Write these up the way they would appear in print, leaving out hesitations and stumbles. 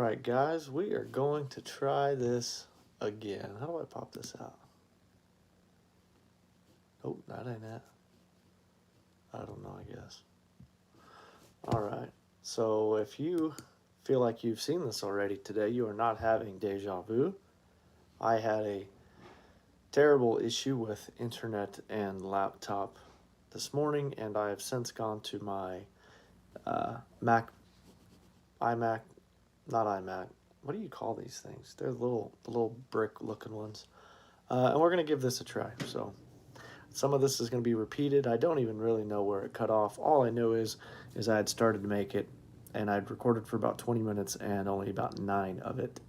Alright guys, we are going to try this again. How do I pop this out? Oh, that ain't it. I don't know, I guess. Alright, so if you feel like you've seen this already today, you are not having deja vu. I had a terrible issue with internet and laptop this morning, and I have since gone to my iMac, not iMac. What do you call these things? They're the little brick-looking ones. And we're going to give this a try. So some of this is going to be repeated. I don't even really know where it cut off. All I know is I had started to make it, and I'd recorded for about 20 minutes, and only about 9 of it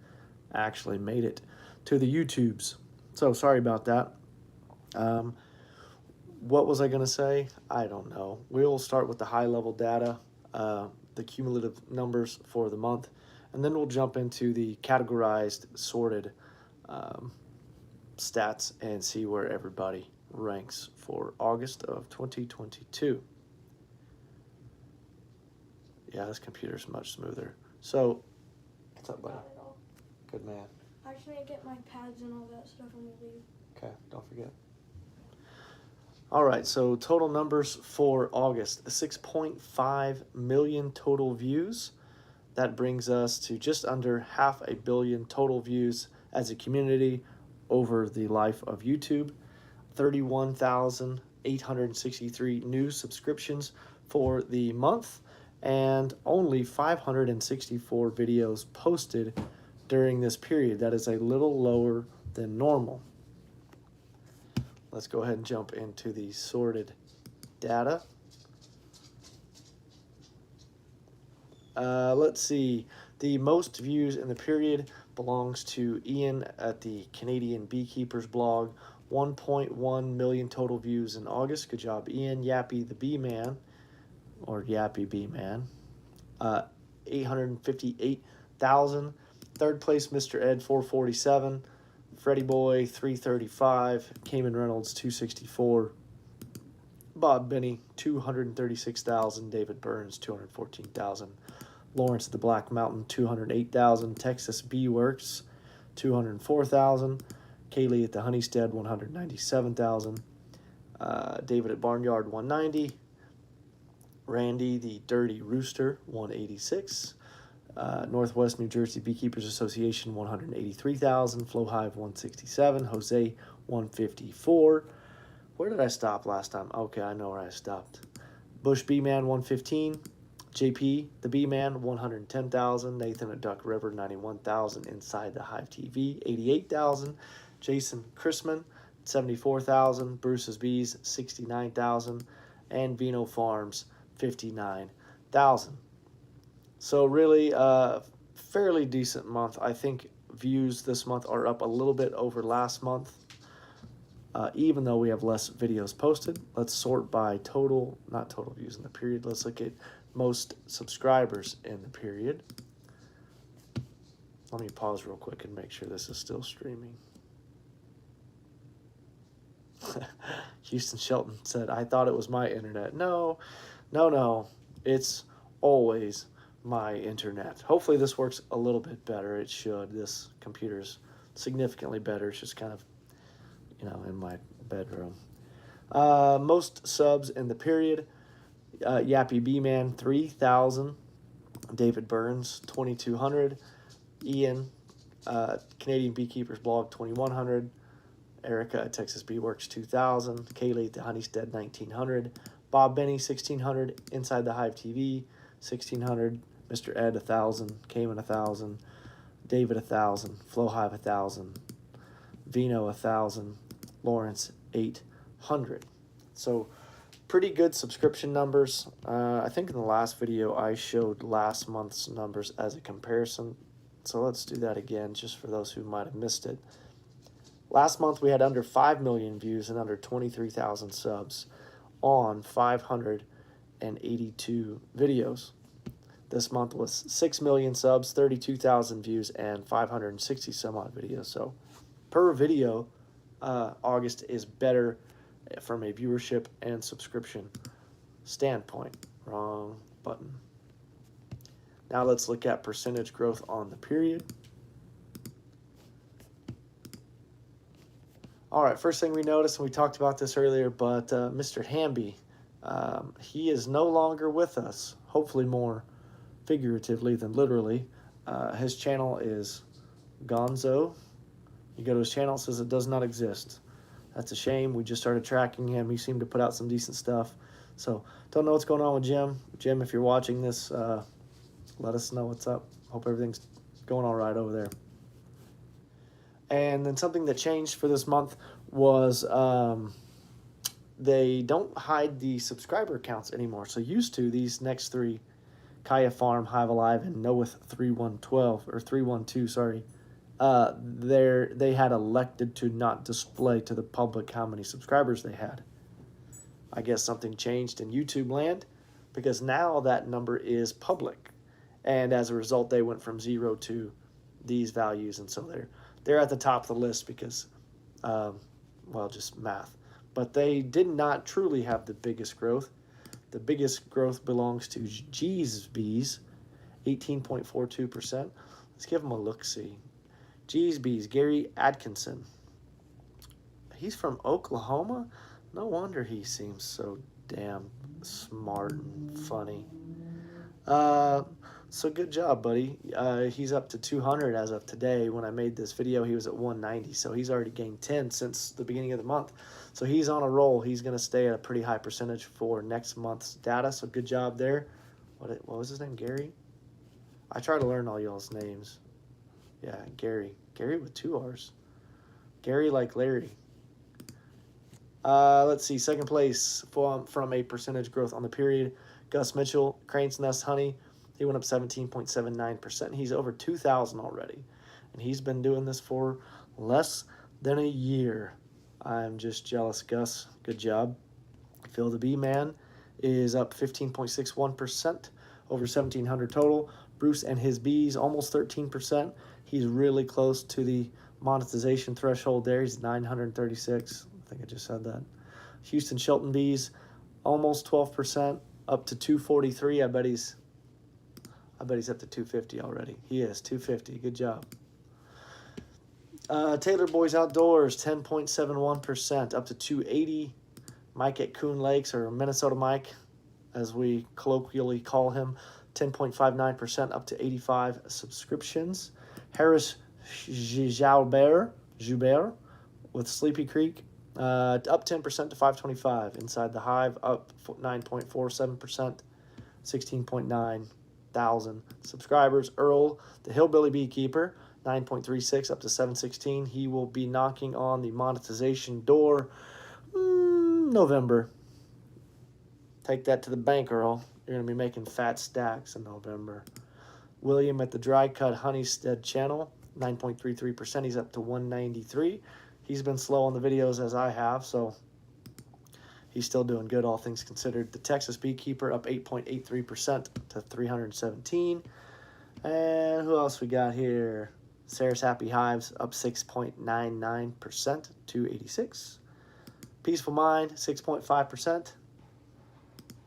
actually made it to the YouTubes. So sorry about that. What was I going to say? I don't know. We'll start with the high-level data, the cumulative numbers for the month, and then we'll jump into the categorized, sorted stats and see where everybody ranks for August of 2022. Yeah, this computer's much smoother. So, what's up, buddy? Got it all. Good man. I just need to get my pads and all that stuff when we leave. Okay, don't forget. All right, so total numbers for August, 6.5 million total views. That brings us to just under 500 million total views as a community over the life of YouTube. 31,863 new subscriptions for the month, and only 564 videos posted during this period. That is a little lower than normal. Let's go ahead and jump into the sorted data. Let's see. The most views in the period belongs to Ian at the Canadian Beekeepers blog. 1.1 million total views in August. Good job, Ian. Yappy the Bee Man, or Yappy Bee Man, 858,000. Third place, Mr. Ed, 447. Freddie Boy, 335. Cayman Reynolds, 264. Bob Benny, 236,000. David Burns, 214,000. Lawrence at the Black Mountain, 208,000. Texas Bee Works, 204,000. Kaylee at the Honeystead, 197,000. David at Barnyard, 190. Randy, the Dirty Rooster, 186. Northwest New Jersey Beekeepers Association, 183,000. Flowhive, 167. Jose, 154. Where did I stop last time? Okay, I know where I stopped. Bush Bee Man, 115. JP, the Bee Man, 110,000. Nathan at Duck River, 91,000. Inside the Hive TV, 88,000. Jason Chrisman, 74,000. Bruce's Bees, 69,000. And Vino Farms, 59,000. So really, fairly decent month. I think views this month are up a little bit over last month, even though we have less videos posted. Let's sort by not total views in the period. Let's look at most subscribers in the period. Let me pause real quick and make sure this is still streaming. Houston Shelton said, I thought it was my internet. No. It's always my internet. Hopefully this works a little bit better. It should. This computer's significantly better. It's just kind of, in my bedroom. Most subs in the period. Yappy Bee Man, 3,000. David Burns, 2,200. Ian, Canadian Beekeepers blog, 2,100. Erica at Texas Bee Works, 2,000. Kaylee at the Honeystead, 1,900. Bob Benny, 1,600. Inside the Hive TV, 1,600. Mr. Ed, 1,000. Cayman, 1,000. David, 1,000. Flowhive, 1,000. Vino, 1,000. Lawrence, 800. So pretty good subscription numbers. I think in the last video I showed last month's numbers as a comparison. So let's do that again just for those who might have missed it. Last month we had under 5 million views and under 23,000 subs on 582 videos. This month was 6 million subs, 32,000 views, and 560 some odd videos. So per video, August is better from a viewership and subscription standpoint. Wrong button. Now let's look at percentage growth on the period. All right, first thing we noticed, and we talked about this earlier, but Mr. Hamby, he is no longer with us, hopefully more figuratively than literally. His channel is Gonzo. You go to his channel, it says it does not exist. That's a shame. We just started tracking him. He seemed to put out some decent stuff. So, don't know what's going on with Jim. Jim, if you're watching this, let us know what's up. Hope everything's going all right over there. And then something that changed for this month was they don't hide the subscriber counts anymore. So used to, these next three, Kaya Farm, Hive Alive, and Knoweth 3112 or 312, sorry, they had elected to not display to the public how many subscribers they had. I guess something changed in YouTube land, because now that number is public, and as a result, they went from 0 to these values, and so they're at the top of the list because, well, just math. But they did not truly have the biggest growth. The biggest growth belongs to G's Bees, 18.42%. Let's give them a look-see. G's Bees, Gary Atkinson. He's from Oklahoma? No wonder he seems so damn smart and funny. So good job, buddy. He's up to 200 as of today. When I made this video, he was at 190, so he's already gained 10 since the beginning of the month. So he's on a roll. He's going to stay at a pretty high percentage for next month's data, so good job there. What was his name, Gary? I try to learn all y'all's names. Yeah, Gary. Gary with 2 R's. Gary like Larry. Let's see, second place from a percentage growth on the period. Gus Mitchell, Crane's Nest Honey. He went up 17.79%. He's over 2,000 already. And he's been doing this for less than a year. I'm just jealous, Gus. Good job. Phil the Bee Man is up 15.61%, over 1,700 total. Bruce and his bees, almost 13%. He's really close to the monetization threshold there. He's 936. I think I just said that. Houston Shelton Bees, almost 12%, up to 243. I bet he's up to 250 already. He is 250. Good job. Taylor Boys Outdoors, 10.71%, up to 280. Mike at Coon Lakes, or Minnesota Mike, as we colloquially call him, 10.59%, up to 85 subscriptions. Harris Joubert with Sleepy Creek, up 10% to 525. Inside the Hive, up 9.47%, 16.9 thousand subscribers. Earl, the Hillbilly Beekeeper, 9.36 up to 716. He will be knocking on the monetization door November. Take that to the bank, Earl. You're going to be making fat stacks in November. William at the Dry Cut Honeystead channel, 9.33%. He's up to 193. He's been slow on the videos as I have, so he's still doing good, all things considered. The Texas Beekeeper up 8.83% to 317. And who else we got here? Sarah's Happy Hives up 6.99% to 86. Peaceful Mind, 6.5%.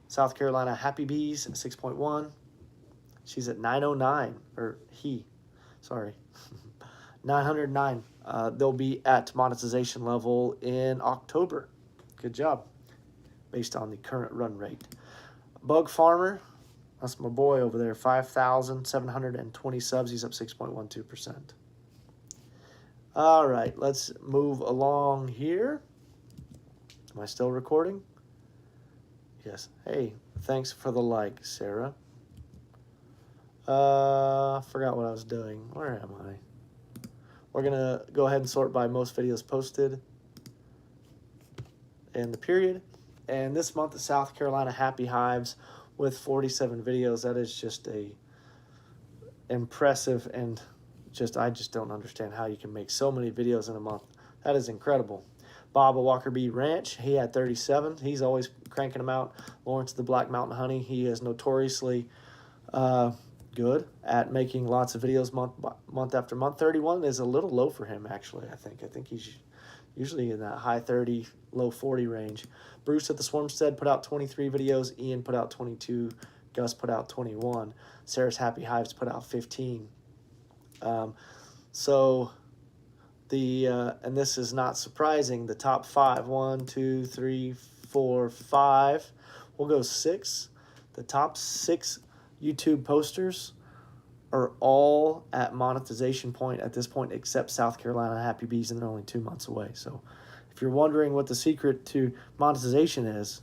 South Carolina Happy Bees, 6.1. She's at 909, or he, sorry, 909. They'll be at monetization level in October. Good job, based on the current run rate. Bug Farmer, that's my boy over there, 5,720 subs. He's up 6.12%. All right, let's move along here. Am I still recording? Yes. Hey, thanks for the like, Sarah. Forgot what I was doing. Where am I? We're going to go ahead and sort by most videos posted in the period. And this month, the South Carolina Happy Hives with 47 videos. That is just a impressive, and I just don't understand how you can make so many videos in a month. That is incredible. Bob of Walker Bee Ranch, he had 37. He's always cranking them out. Lawrence the Black Mountain Honey, he is notoriously good at making lots of videos month after month. 31 is a little low for him, actually, I think. I think he's usually in that high 30, low 40 range. Bruce at the Swarmstead put out 23 videos. Ian put out 22 Gus put out 21. Sarah's Happy Hives put out 15. So the and this is not surprising, the top 5, 1, 2, 3, 4, 5, we'll go 6. The top 6 YouTube posters are all at monetization point at this point, except South Carolina Happy Bees, and they're only 2 months away. So if you're wondering what the secret to monetization is,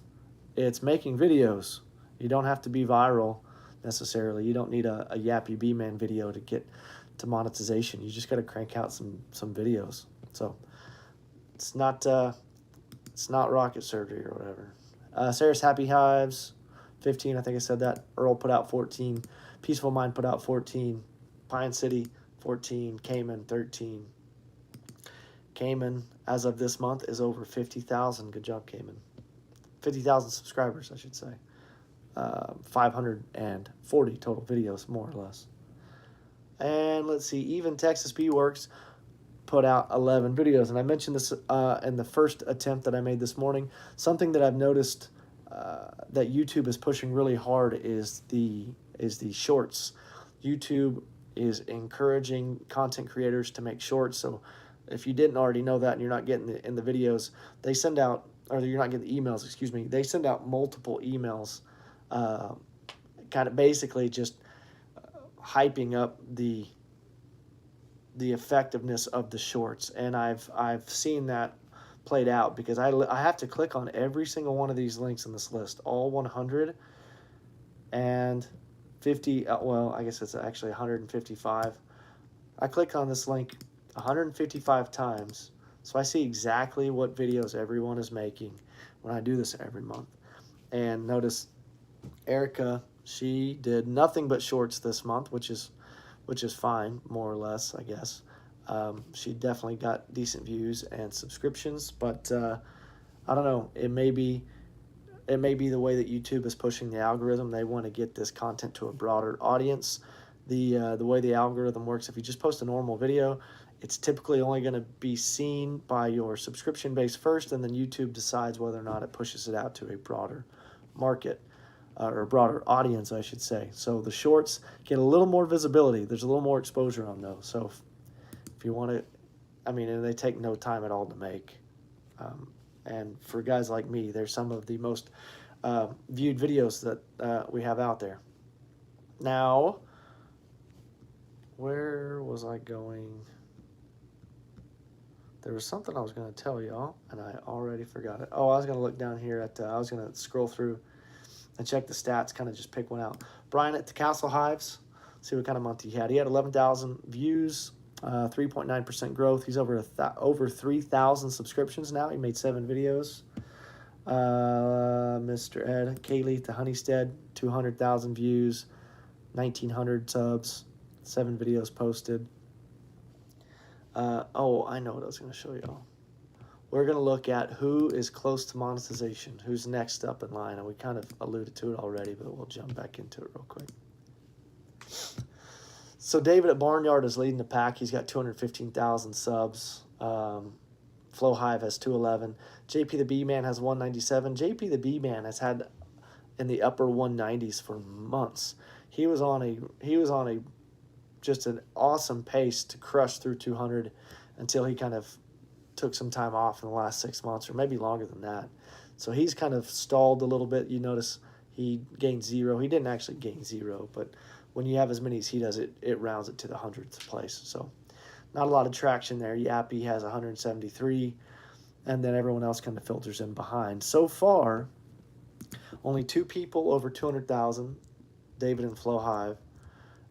it's making videos. You don't have to be viral necessarily. You don't need a Yappy Bee Man video to get to monetization. You just got to crank out some videos. So it's not rocket surgery or whatever. Sarah's Happy Hives, 15. I think I said that. Earl put out 14. Peaceful Mind put out 14. Pine City 14. Cayman 13. Cayman, as of this month, is over 50,000. Good job, Cayman. 50,000 subscribers, I should say. 540 total videos, more or less. And let's see, even Texas Bee Works put out 11 videos. And I mentioned this in the first attempt that I made this morning. Something that I've noticed that YouTube is pushing really hard is the shorts. YouTube is encouraging content creators to make shorts. So if you didn't already know that and you're not getting it in the videos, they send out, or you're not getting the emails, excuse me, they send out multiple emails, kind of basically just hyping up the effectiveness of the shorts. And I've seen that played out because I have to click on every single one of these links in this list, all 150, well, I guess it's actually 155. I click on this link 155 times, so I see exactly what videos everyone is making when I do this every month. And notice Erica, she did nothing but shorts this month, which is fine, more or less, I guess. She definitely got decent views and subscriptions, but I don't know. It may be the way that YouTube is pushing the algorithm. They want to get this content to a broader audience. The way the algorithm works, if you just post a normal video, it's typically only going to be seen by your subscription base first, and then YouTube decides whether or not it pushes it out to a broader market. Or a broader audience, I should say. So the shorts get a little more visibility. There's a little more exposure on those. So if you want to, I mean, and they take no time at all to make. And for guys like me, they're some of the most viewed videos that we have out there. Now, where was I going? There was something I was going to tell y'all, and I already forgot it. Oh, I was going to look down here at, I was going to scroll through and check the stats, kind of just pick one out. Brian at the Castle Hives, see what kind of month he had. He had 11,000 views, 3.9% growth. He's over 3,000 subscriptions now. He made 7 videos. Mr. Ed, Kaylee at the Honeystead, 200,000 views, 1,900 subs, 7 videos posted. Oh, I know what I was going to show y'all. We're going to look at who is close to monetization, who's next up in line, and we kind of alluded to it already, but we'll jump back into it real quick. So David at Barnyard is leading the pack. He's got 215,000 subs. Flow Hive has 211. JP the Bee Man has 197. JP the Bee Man has had in the upper 190s for months. He was on a just an awesome pace to crush through 200 until he kind of took some time off in the last 6 months, or maybe longer than that. So he's kind of stalled a little bit. You notice he gained 0. He didn't actually gain 0, but when you have as many as he does, it rounds it to the 100th place. So not a lot of traction there. Yappy has 173, and then everyone else kind of filters in behind. So far, only 2 people over 200,000, David and Flow Hive,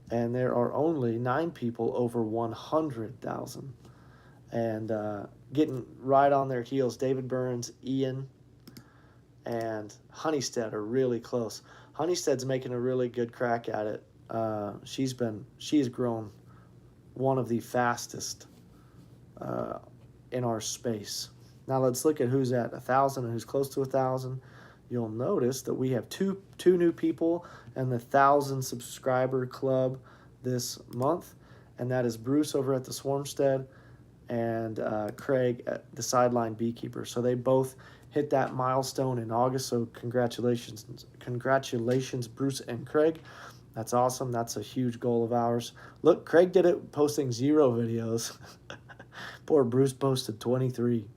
and there are only 9 people over 100,000. And getting right on their heels, David Burns, Ian, and Honeystead are really close. Honeystead's making a really good crack at it. She's grown one of the fastest in our space. Now let's look at who's at 1,000 and who's close to 1,000. You'll notice that we have two new people in the 1,000 subscriber club this month, and that is Bruce over at the Swarmstead and Craig at the Sideline Beekeeper. So they both hit that milestone in August. So congratulations, Bruce and Craig. That's awesome. That's a huge goal of ours. Look, Craig did it posting 0 videos. Poor Bruce posted 23.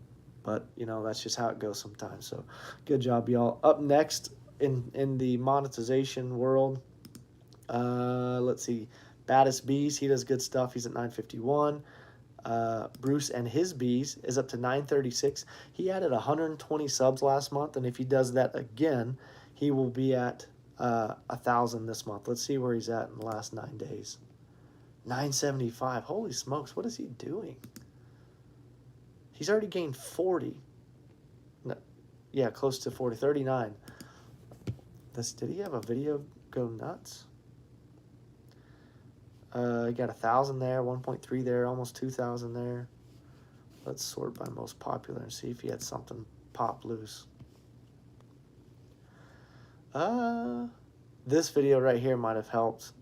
But, you know, that's just how it goes sometimes. So good job, y'all. Up next in the monetization world, let's see. Baddest Bees, he does good stuff. He's at 951. Bruce and his bees is up to 936. He added 120 subs last month, and if he does that again, he will be at 1,000 this month. Let's see where he's at in the last 9 days. 975. Holy smokes, what is he doing? He's already gained 40. No, yeah, close to 40. 39. Did he have a video go nuts? He got 1,000 there, 1.3 there, almost 2,000 there. Let's sort by most popular and see if he had something pop loose. This video right here might have helped.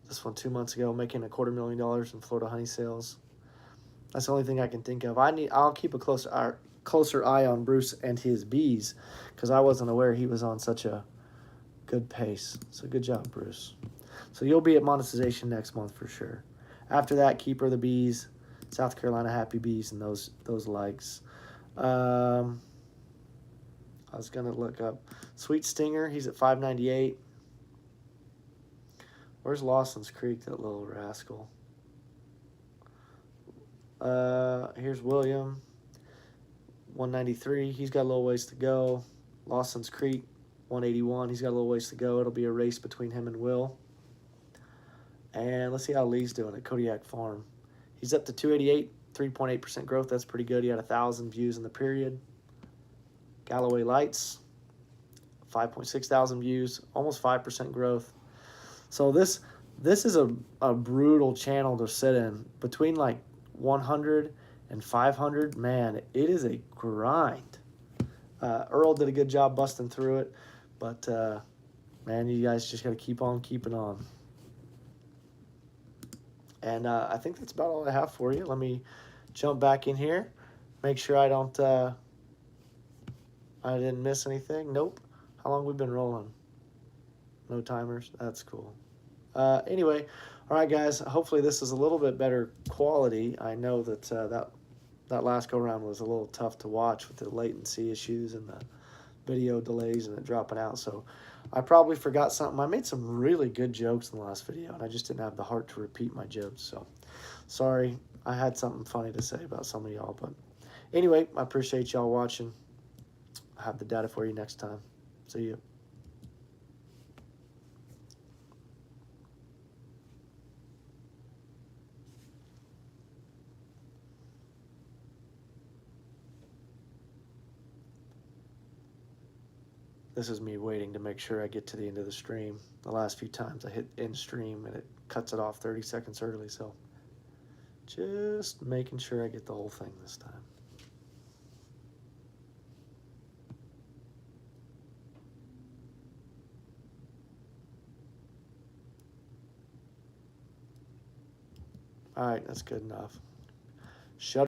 This one 2 months ago, making $250,000 in Florida honey sales. That's the only thing I can think of. I'll keep a closer eye on Bruce and his bees, because I wasn't aware he was on such a good pace. So good job, Bruce. So you'll be at monetization next month for sure. After that, Keeper of the Bees, South Carolina Happy Bees, and those likes. I was gonna look up Sweet Stinger. He's at 598. Where's Lawson's Creek, that little rascal? Here's William, 193. He's got a little ways to go. Lawson's Creek, 181. He's got a little ways to go. It'll be a race between him and Will. And let's see how Lee's doing at Kodiak Farm. He's up to 288, 3.8% growth. That's pretty good. He had 1,000 views in the period. Galloway Lights, 5.6 thousand views, almost 5% growth. So this is a brutal channel to sit in. Between like 100 and 500, man, it is a grind. Earl did a good job busting through it, but man, you guys just got to keep on keeping on. And I think that's about all I have for you. Let me jump back in here, make sure I don't I didn't miss anything. Nope. How long we been rolling? No timers. That's cool. Anyway, all right, guys. Hopefully this is a little bit better quality. I know that that last go round was a little tough to watch with the latency issues and the video delays and it dropping out. So I probably forgot something. I made some really good jokes in the last video, and I just didn't have the heart to repeat my jokes. So sorry. I had something funny to say about some of y'all, but anyway, I appreciate y'all watching. I have the data for you next time. See you. This is me waiting to make sure I get to the end of the stream. The last few times I hit end stream and it cuts it off 30 seconds early, so just making sure I get the whole thing this time. All right, that's good enough. Shut